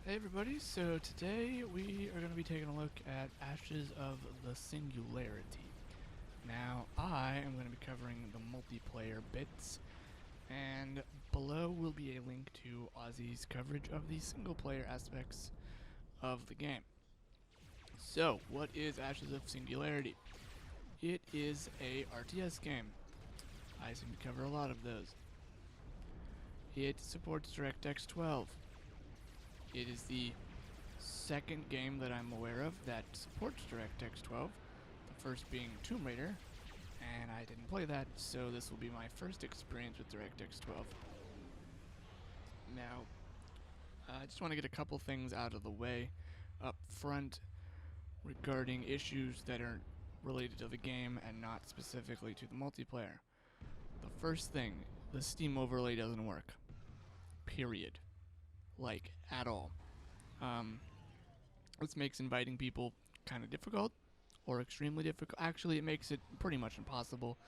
Hey everybody, so today we are going to be taking a look at Ashes of the Singularity. Now, I am going to be covering the multiplayer bits, and below will be a link to Ozzy's coverage of the single player aspects of the game. So, what is Ashes of Singularity? It is a RTS game. I seem to cover a lot of those. It supports DirectX 12. It is the second game that I'm aware of that supports DirectX 12, the first being Tomb Raider, and I didn't play that, so this will be my first experience with DirectX 12. Now, I just want to get a couple things out of the way up front regarding issues that are related to the game and not specifically to the multiplayer. The first thing, the Steam overlay doesn't work. Period. Like, at all. This makes inviting people kind of difficult or extremely difficult. Actually, it makes it pretty much impossible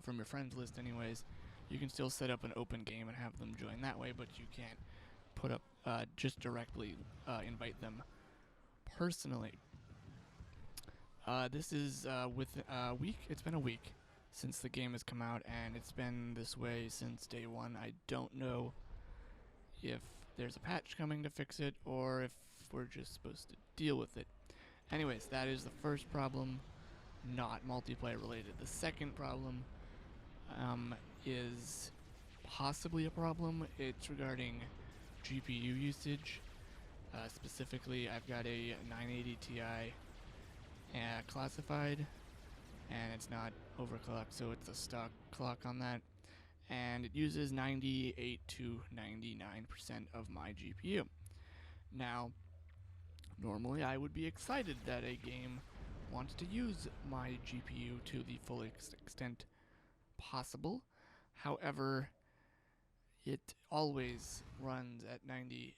from your friends list anyways. You can still set up an open game and have them join that way, but you can't put up just directly invite them personally. This is with a week. It's been a week since the game has come out, and it's been this way since day one. I don't know if there's a patch coming to fix it or if we're just supposed to deal with it. Anyways, that is the first problem, not multiplayer related. The second problem is possibly a problem. It's regarding GPU usage. Specifically, I've got a 980 Ti classified, and it's not overclocked, so it's a stock clock on that. And it uses 98 to 99% of my GPU. Now, normally I would be excited that a game wants to use my GPU to the full extent possible. However, it always runs at 99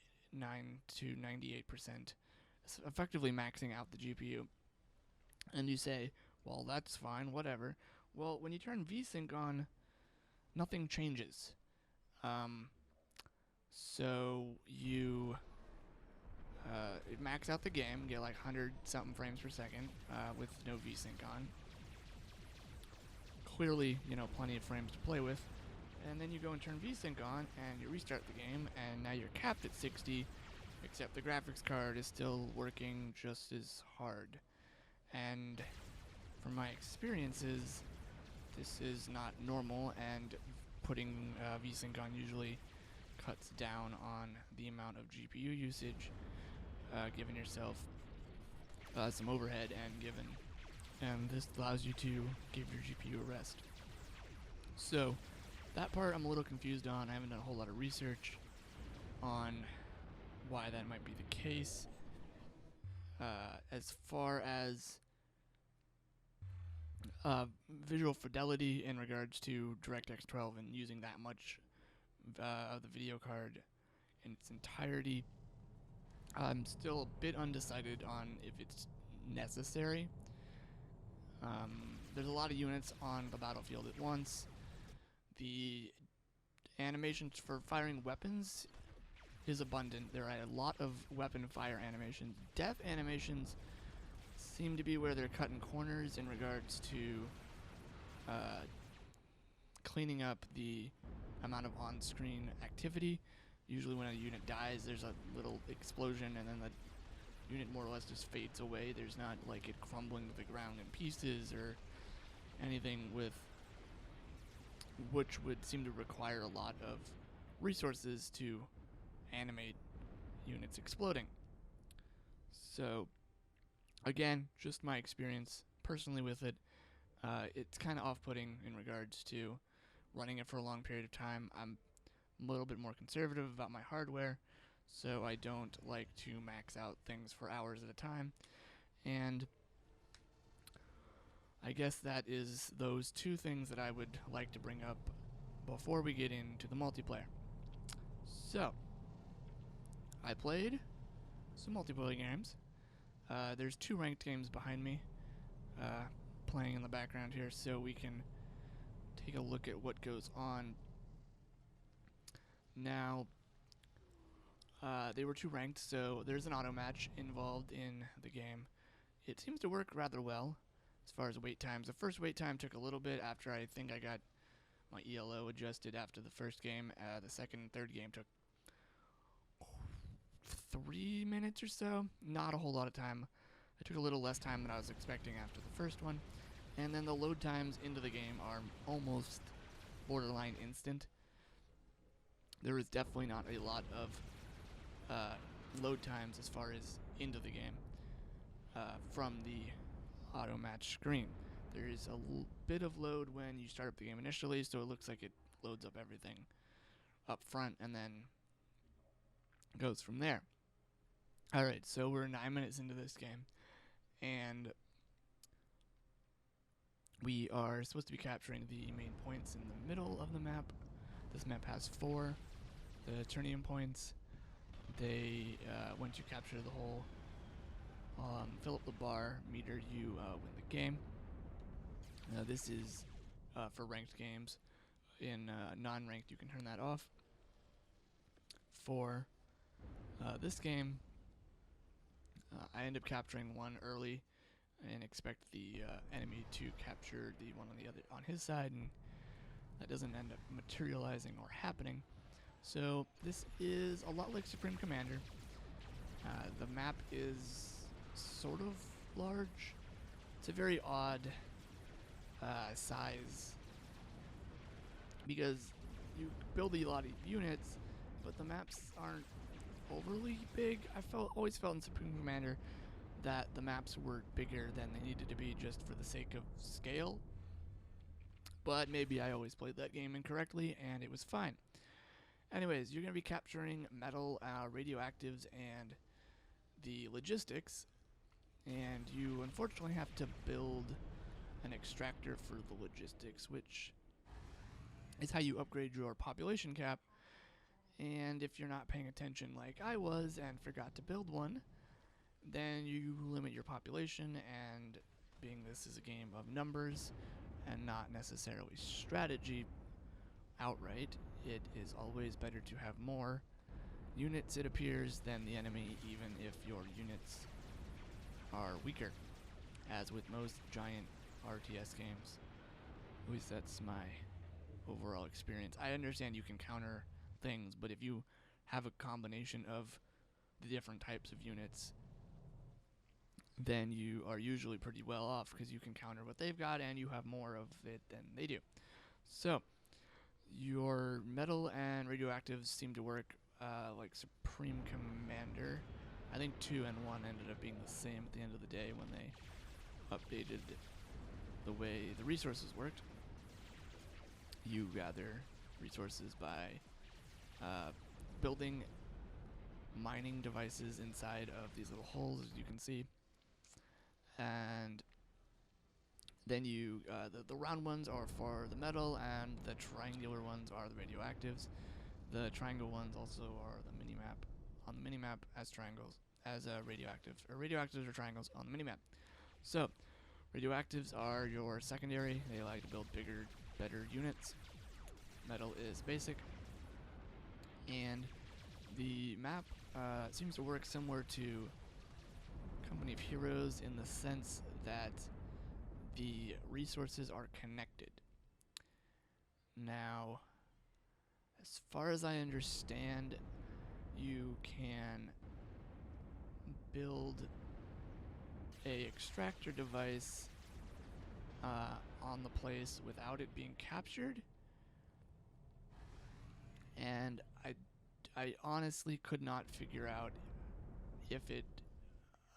to 98%, effectively maxing out the GPU. And you say, well, that's fine, whatever. Well, when you turn VSync on, nothing changes. So you max out the game, get like 100 something frames per second with no VSync on. Clearly, plenty of frames to play with. And then you go and turn VSync on, and you restart the game, and now you're capped at 60, except the graphics card is still working just as hard. And from my experiences, this is not normal, and putting VSync on usually cuts down on the amount of GPU usage, giving yourself some overhead, and this allows you to give your GPU a rest. So that part I'm a little confused on. I haven't done a whole lot of research on why that might be the case. As far as visual fidelity in regards to DirectX 12 and using that much of the video card in its entirety, I'm still a bit undecided on if it's necessary. There's a lot of units on the battlefield at once. The animations for firing weapons is abundant. There are a lot of weapon fire animations. Death animations seem to be where they're cutting corners in regards to cleaning up the amount of on-screen activity. Usually when a unit dies, there's a little explosion, and then the unit more or less just fades away. There's not like it crumbling to the ground in pieces or anything which would seem to require a lot of resources to animate units exploding. So, again, just my experience personally with it. It's kind of off-putting in regards to running it for a long period of time. I'm a little bit more conservative about my hardware, so I don't like to max out things for hours at a time. And I guess that is those two things that I would like to bring up before we get into the multiplayer. So, I played some multiplayer games. There's two ranked games behind me playing in the background here, so we can take a look at what goes on. Now, They were 2 ranked, so there's an auto match involved in the game. It seems to work rather well as far as wait times. The first wait time took a little bit after I think I got my ELO adjusted after the first game. The second and third game took 3 minutes or so. Not a whole lot of time. It took a little less time than I was expecting after the first one. And then the load times into the game are almost borderline instant. There is definitely not a lot of load times as far as into the game from the auto match screen. There is a bit of load when you start up the game initially, so it looks like it loads up everything up front and then goes from there. Alright, so we're 9 minutes into this game, and we are supposed to be capturing the main points in the middle of the map. This map has 4. The Turnium points, they, once you capture the whole, fill up the bar meter, you win the game. This is for ranked games. In non-ranked, you can turn that off. For this game, I end up capturing one early and expect the enemy to capture the one on the other on his side, and that doesn't end up materializing or happening. So this is a lot like Supreme Commander. The map is sort of large. It's a very odd size because you build a lot of units, but the maps aren't overly big. Always felt in Supreme Commander that the maps were bigger than they needed to be just for the sake of scale. But maybe I always played that game incorrectly and it was fine. Anyways, you're going to be capturing metal, radioactives, and the logistics. And you unfortunately have to build an extractor for the logistics, which is how you upgrade your population cap. And if you're not paying attention like I was and forgot to build one, then you limit your population, and being this is a game of numbers and not necessarily strategy outright, it is always better to have more units, it appears, than the enemy, even if your units are weaker, as with most giant RTS games. At least that's my overall experience. I understand you can counter things, but if you have a combination of the different types of units, then you are usually pretty well off because you can counter what they've got and you have more of it than they do. So your metal and radioactives seem to work like Supreme Commander. I think 2 and 1 ended up being the same at the end of the day when they updated the way the resources worked. You gather resources by building mining devices inside of these little holes, as you can see. And then you, the round ones are for the metal, and the triangular ones are the radioactives. The triangle ones also are the minimap. On the minimap as triangles, as radioactives, or radioactives or triangles on the minimap. So, radioactives are your secondary. They allow you to build bigger, better units. Metal is basic. And the map seems to work similar to Company of Heroes in the sense that the resources are connected. Now, as far as I understand, you can build a extractor device on the place without it being captured, and I honestly could not figure out if it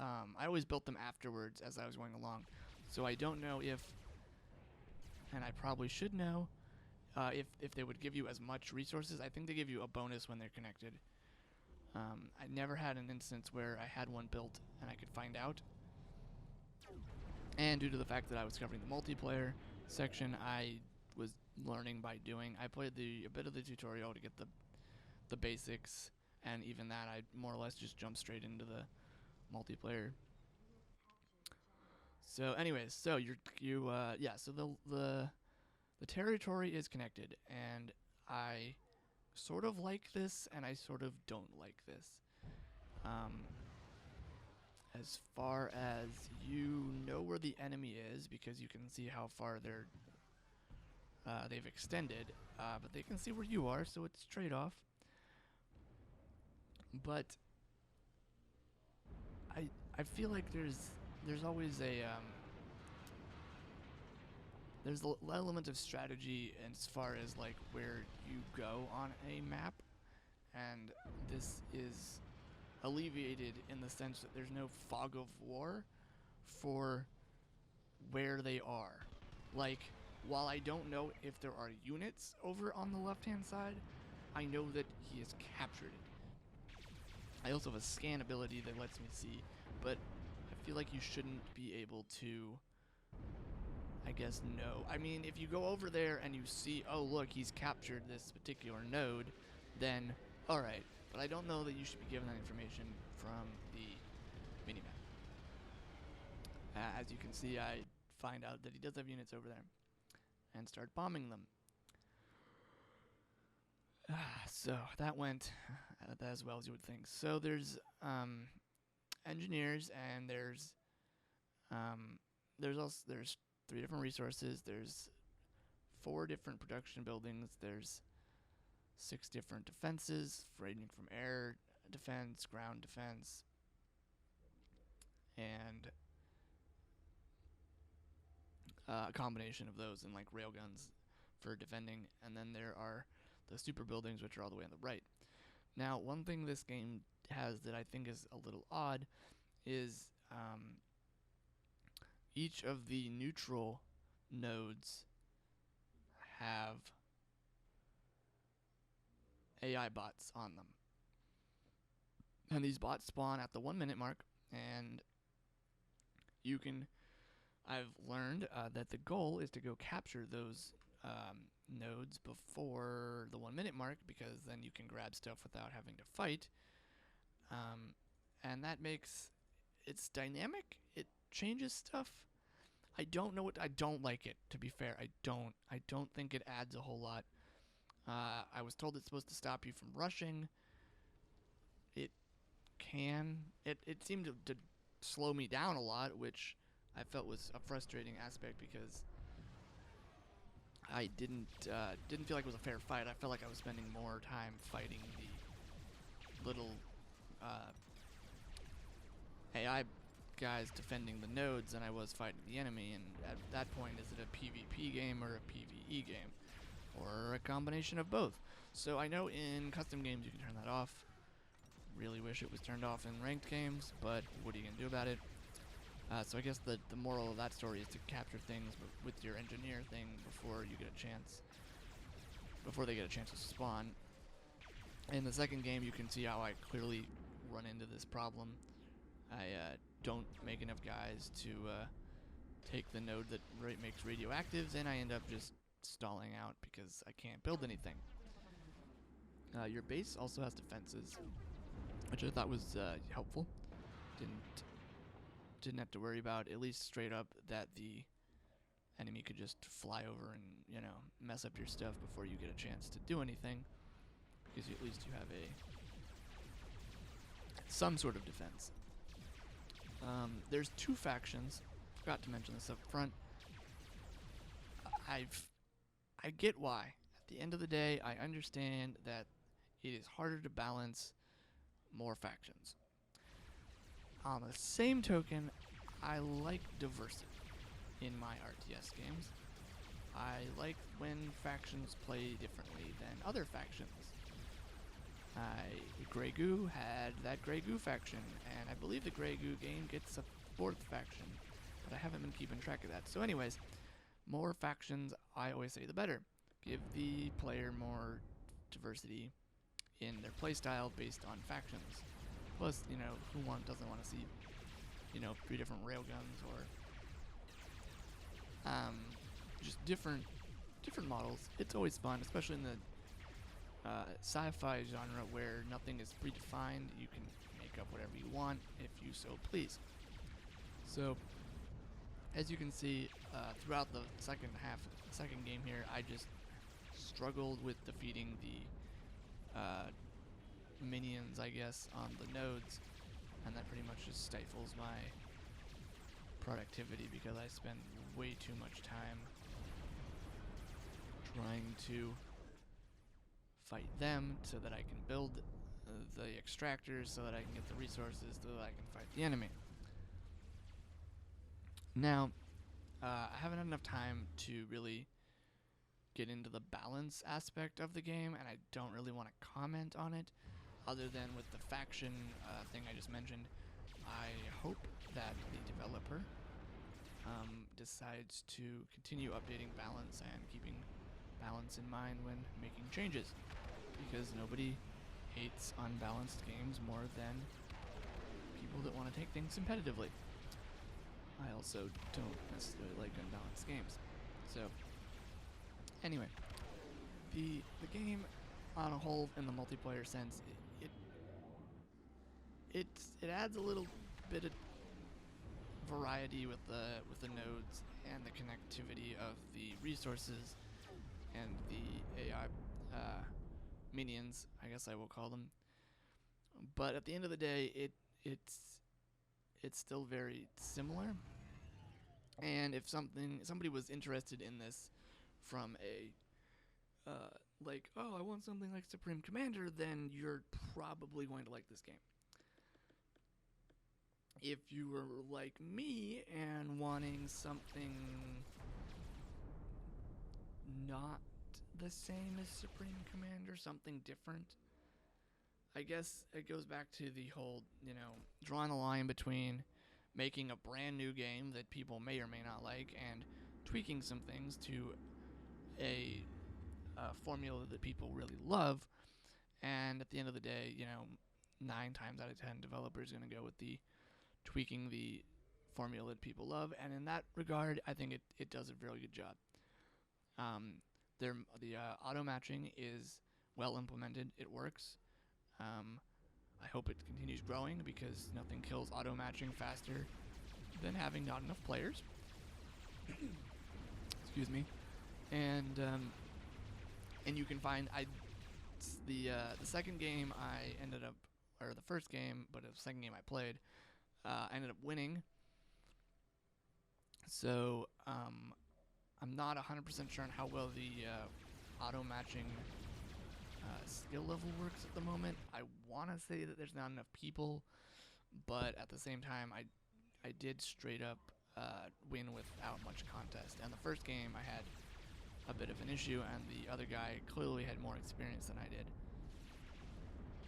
I always built them afterwards as I was going along, so I don't know if, and I probably should know, if they would give you as much resources. I think they give you a bonus when they're connected. I never had an instance where I had one built and I could find out. And due to the fact that I was covering the multiplayer section, I was learning by doing. I played a bit of the tutorial to get the basics, and even that I more or less just jumped straight into the multiplayer. So anyways, so so the territory is connected, and I sort of like this, and I sort of don't like this. As far as you know where the enemy is, because you can see how far they've extended, but they can see where you are, so it's trade-off. But I feel like there's always there's an element of strategy as far as like where you go on a map, and this is alleviated in the sense that there's no fog of war for where they are. Like, while I don't know if there are units over on the left-hand side, I know that he has captured it. I also have a scan ability that lets me see, but I feel like you shouldn't be able to, I guess, know. I mean, if you go over there and you see, oh look, he's captured this particular node, then alright. But I don't know that you should be given that information from the minimap. As you can see, I find out that he does have units over there and start bombing them. So that went as well as you would think. So there's engineers, and there's also 3 different resources. There's 4 different production buildings. There's 6 different defenses, ranging from air defense, ground defense, and a combination of those and like railguns for defending. And then there are the super buildings, which are all the way on the right. Now, one thing this game has that I think is a little odd is each of the neutral nodes have AI bots on them. And these bots spawn at the 1-minute mark, and I've learned that the goal is to go capture those nodes before the 1-minute mark, because then you can grab stuff without having to fight. And that makes it's dynamic. It changes stuff. I don't like it, to be fair. I don't think it adds a whole lot. I was told it's supposed to stop you from rushing. It can. It seemed to slow me down a lot, which I felt was a frustrating aspect, because I didn't feel like it was a fair fight. I felt like I was spending more time fighting the little AI guys defending the nodes than I was fighting the enemy. And at that point, is it a PvP game or a PvE game, or a combination of both? So I know in custom games you can turn that off. Really wish it was turned off in ranked games, but what are you gonna do about it? So I guess the moral of that story is to capture things with your engineer thing before you get a chance, before they get a chance to spawn. In the second game, you can see how I clearly run into this problem. I don't make enough guys to take the node that makes radioactives, and I end up just stalling out because I can't build anything. Your base also has defenses, which I thought was helpful. Didn't have to worry about, at least straight up, that the enemy could just fly over and, you know, mess up your stuff before you get a chance to do anything, because at least you have some sort of defense. There's 2 factions. Forgot to mention this up front. I get why. At the end of the day, I understand that it is harder to balance more factions. On the same token, I like diversity in my RTS games. I like when factions play differently than other factions. Grey Goo had that Grey Goo faction, and I believe the Grey Goo game gets a 4th faction, but I haven't been keeping track of that. So anyways, more factions, I always say, the better. Give the player more diversity in their playstyle based on factions. Plus, you know, who doesn't want to see, you know, 3 different railguns, or just different models. It's always fun, especially in the sci-fi genre, where nothing is predefined. You can make up whatever you want if you so please. So, as you can see, throughout the second game here, I just struggled with defeating the minions, I guess, on the nodes, and that pretty much just stifles my productivity because I spend way too much time trying to fight them so that I can build the extractors, so that I can get the resources, so that I can fight the enemy. Now, I haven't had enough time to really get into the balance aspect of the game, and I don't really want to comment on it, other than with the faction thing I just mentioned. I hope that the developer decides to continue updating balance and keeping balance in mind when making changes, because nobody hates unbalanced games more than people that want to take things competitively. I also don't necessarily like unbalanced games. So, anyway, the game on a whole, in the multiplayer sense, it adds a little bit of variety with the nodes and the connectivity of the resources and the AI minions, I guess I will call them. But at the end of the day, it's still very similar. And if somebody was interested in this from a like, oh, I want something like Supreme Commander, then you're probably going to like this game. If you were like me and wanting something not the same as Supreme Commander, something different, I guess it goes back to the whole, drawing a line between making a brand new game that people may or may not like and tweaking some things to a formula that people really love. And at the end of the day, 9 times out of 10 developers are going to go with the tweaking the formula that people love. And in that regard, I think it does a very good job. The auto matching is well implemented. It works. I hope it continues growing, because nothing kills auto matching faster than having not enough players. Excuse me. And you can find the second game I ended up, or the first game, but the second game I played, I ended up winning. So I'm not 100% sure on how well the auto matching skill level works at the moment. I want to say that there's not enough people, but at the same time, I did straight up win without much contest. And the first game, I had a bit of an issue, and the other guy clearly had more experience than I did.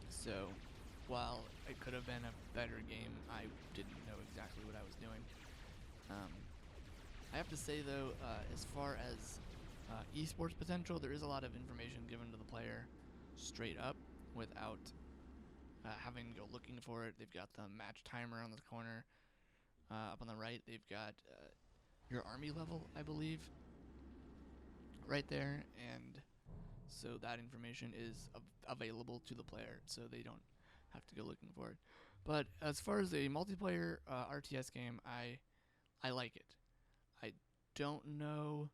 So, while it could have been a better game, I didn't know exactly what I was doing. I have to say, though, as far as esports potential, there is a lot of information given to the player straight up without having to go looking for it. They've got the match timer on the corner. Up on the right, they've got your army level, I believe, right there, and so that information is available to the player, so they don't have to go looking for it. But as far as a multiplayer RTS game, I like it. I don't know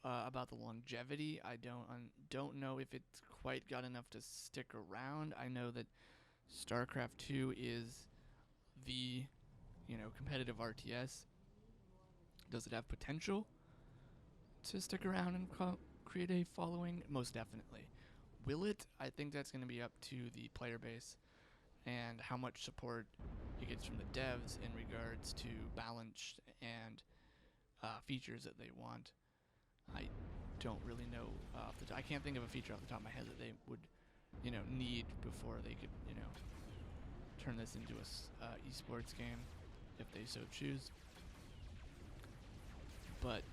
about the longevity. I don't know if it's quite got enough to stick around. I know that StarCraft 2 is the competitive RTS. Does it have potential to stick around and create a following? Most definitely. Will it? I think that's going to be up to the player base and how much support it gets from the devs in regards to balance and features that they want. I don't really know. I can't think of a feature off the top of my head that they would, need before they could, turn this into a esports game if they so choose. But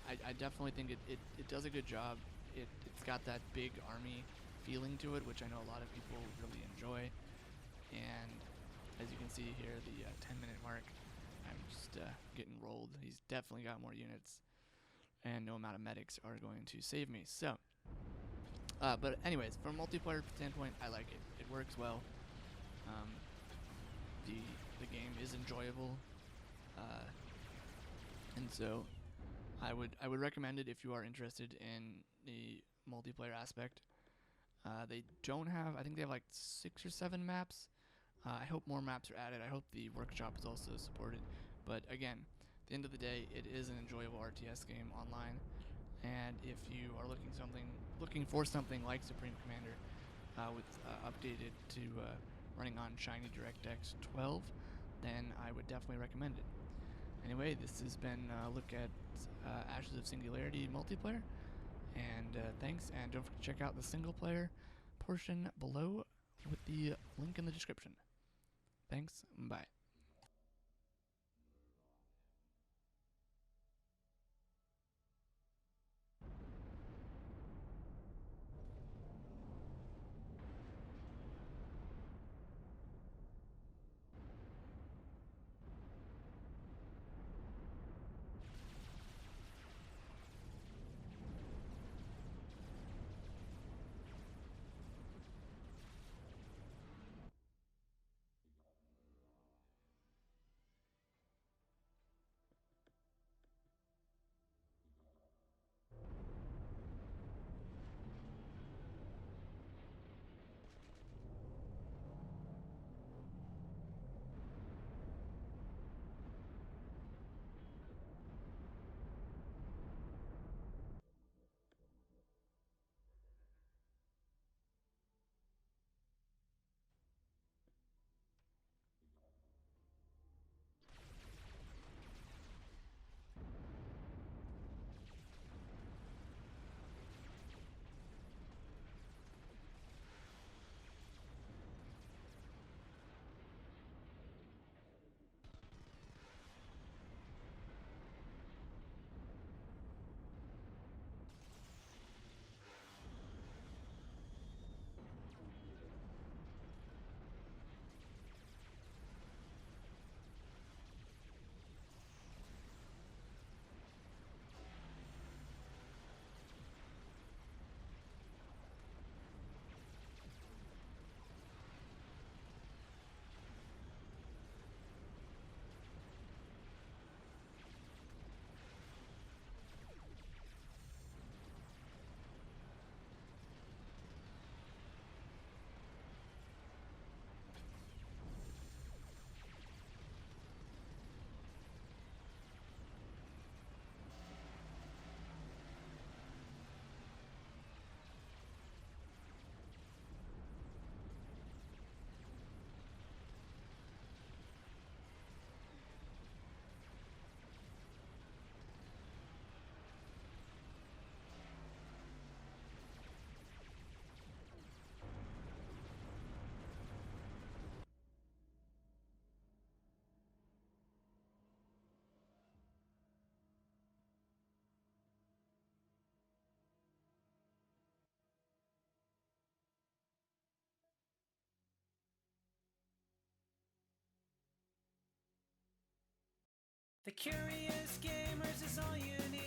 I definitely think it does a good job. It's got that big army feeling to it, which I know a lot of people really enjoy. And as you can see here, the 10-minute mark, I'm just getting rolled. He's definitely got more units, and no amount of medics are going to save me. So, but anyways, from a multiplayer standpoint, I like it. It works well. The game is enjoyable, and so I would recommend it if you are interested in the multiplayer aspect. They don't have, I think they have like 6 or 7 maps. I hope more maps are added. I hope the workshop is also supported. But again, at the end of the day, it is an enjoyable RTS game online. And if you are looking for something like Supreme Commander, with updated to running on shiny DirectX 12, then I would definitely recommend it. Anyway, this has been a look at Ashes of Singularity multiplayer, and thanks, and don't forget to check out the single player portion below with the link in the description. Thanks, bye. The Curious Gamers is all you need.